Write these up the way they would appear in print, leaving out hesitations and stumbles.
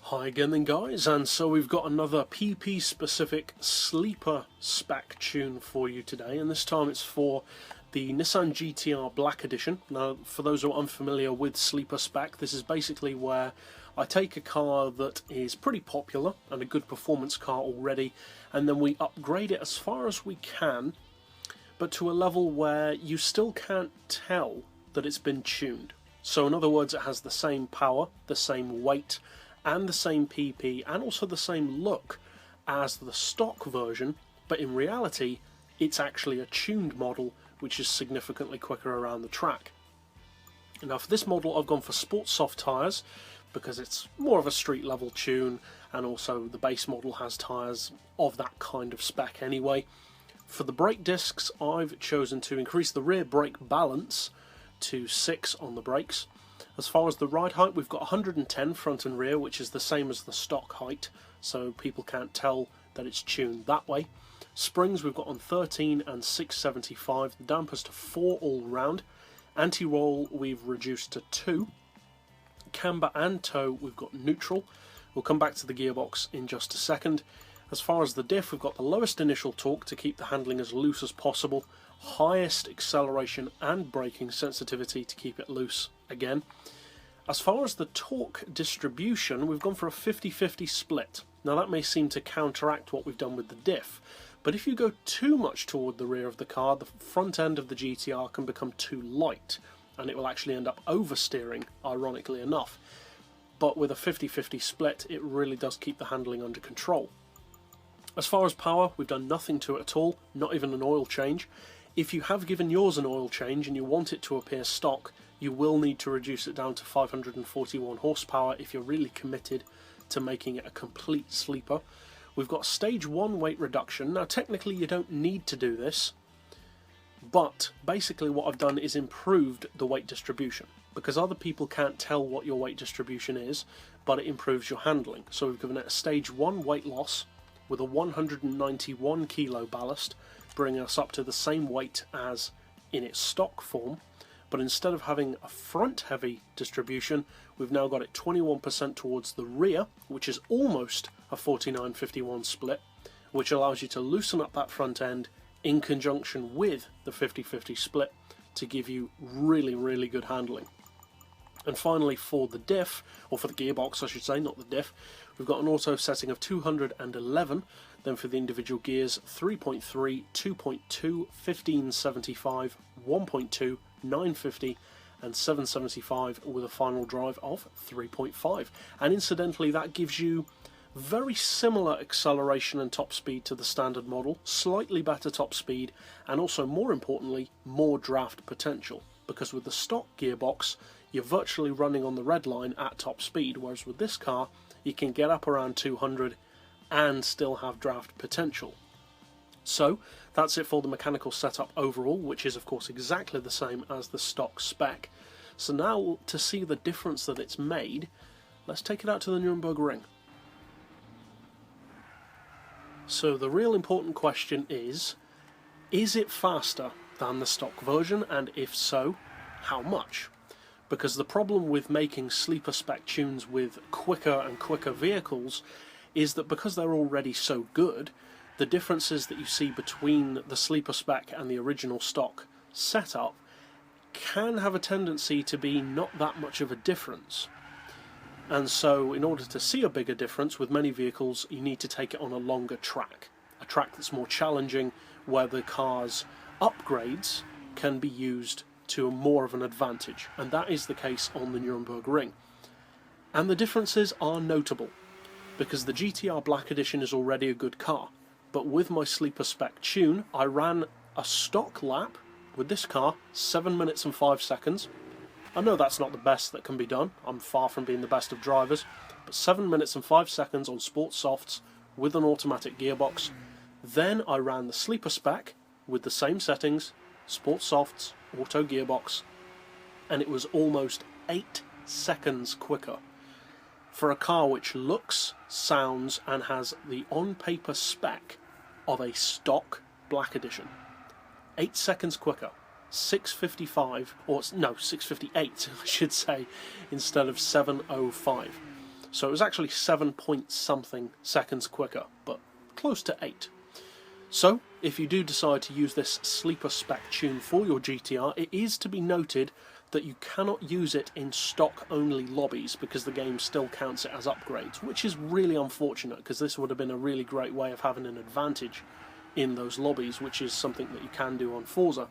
Hi again then guys, and so we've got another PP specific Sleeper Spec tune for you today, and this time it's for the Nissan GTR Black Edition. Now for those who are unfamiliar with Sleeper Spec, this is basically where I take a car that is pretty popular and a good performance car already, and then we upgrade it as far as we can, but to a level where you still can't tell that it's been tuned. So in other words, it has the same power, the same weight, and the same PP, and also the same look as the stock version, but in reality it's actually a tuned model which is significantly quicker around the track. Now for this model I've gone for sport soft tyres because it's more of a street level tune, and also the base model has tyres of that kind of spec anyway. For the brake discs I've chosen to increase the rear brake balance to 6 on the brakes. As far as the ride height, we've got 110 front and rear, which is the same as the stock height, so people can't tell that it's tuned that way. Springs we've got on 13 and 675, the dampers to 4 all round. Anti-roll we've reduced to 2. Camber and tow we've got neutral. We'll come back to the gearbox in just a second. As far as the diff, we've got the lowest initial torque to keep the handling as loose as possible, highest acceleration and braking sensitivity to keep it loose again. As far as the torque distribution, we've gone for a 50-50 split. Now that may seem to counteract what we've done with the diff, but if you go too much toward the rear of the car, the front end of the GTR can become too light, and it will actually end up oversteering, ironically enough. But with a 50-50 split, it really does keep the handling under control. As far as power, we've done nothing to it at all, not even an oil change. If you have given yours an oil change and you want it to appear stock, you will need to reduce it down to 541 horsepower if you're really committed to making it a complete sleeper. We've got stage 1 weight reduction. Now technically you don't need to do this, but basically what I've done is improved the weight distribution, because other people can't tell what your weight distribution is, but it improves your handling. So we've given it a stage 1 weight loss with a 191 kilo ballast, bringing us up to the same weight as in its stock form, but instead of having a front heavy distribution, we've now got it 21% towards the rear, which is almost a 49-51 split, which allows you to loosen up that front end in conjunction with the 50-50 split to give you really good handling. And finally for the diff, or for the gearbox I should say, not the diff, we've got an auto setting of 211, then for the individual gears 3.3, 2.2, 1575, 1.2, 950 and 775 with a final drive of 3.5. And incidentally that gives you very similar acceleration and top speed to the standard model, slightly better top speed, and also more importantly more draft potential, because with the stock gearbox you're virtually running on the red line at top speed, whereas with this car you can get up around 200 and still have draft potential. So that's it for the mechanical setup overall, which is of course exactly the same as the stock spec. So now to see the difference that it's made, let's take it out to the Nürburgring. So the real important question is it faster than the stock version, and if so, how much? Because the problem with making sleeper spec tunes with quicker and quicker vehicles is that because they're already so good, the differences that you see between the sleeper spec and the original stock setup can have a tendency to be not that much of a difference. And so in order to see a bigger difference with many vehicles, you need to take it on a longer track, a track that's more challenging, where the car's upgrades can be used to more of an advantage, and that is the case on the Nürburgring. And the differences are notable, because the GTR Black Edition is already a good car, but with my sleeper spec tune I ran a stock lap with this car 7 minutes and 5 seconds. I know that's not the best that can be done, I'm far from being the best of drivers, but 7 minutes and 5 seconds on sport softs with an automatic gearbox. Then I ran the sleeper spec with the same settings, sport softs, auto gearbox, and it was almost 8 seconds quicker for a car which looks, sounds and has the on-paper spec of a stock Black Edition. 8 seconds quicker, 6:55, or no, 6:58 I should say, instead of 7:05. So it was actually 7 point something seconds quicker, but close to 8. So, if you do decide to use this Sleeper Spec tune for your GTR, it is to be noted that you cannot use it in stock-only lobbies because the game still counts it as upgrades, which is really unfortunate because this would have been a really great way of having an advantage in those lobbies, which is something that you can do on Forza.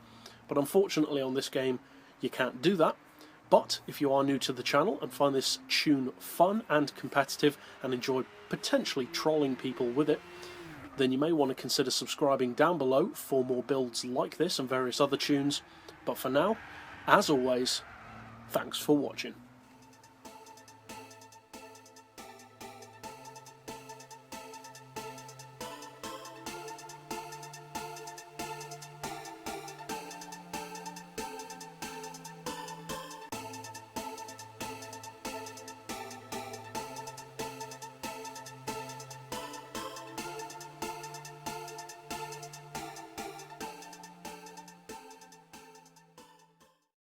But unfortunately on this game, you can't do that. But if you are new to the channel and find this tune fun and competitive and enjoy potentially trolling people with it, then you may want to consider subscribing down below for more builds like this and various other tunes. But for now, as always, thanks for watching.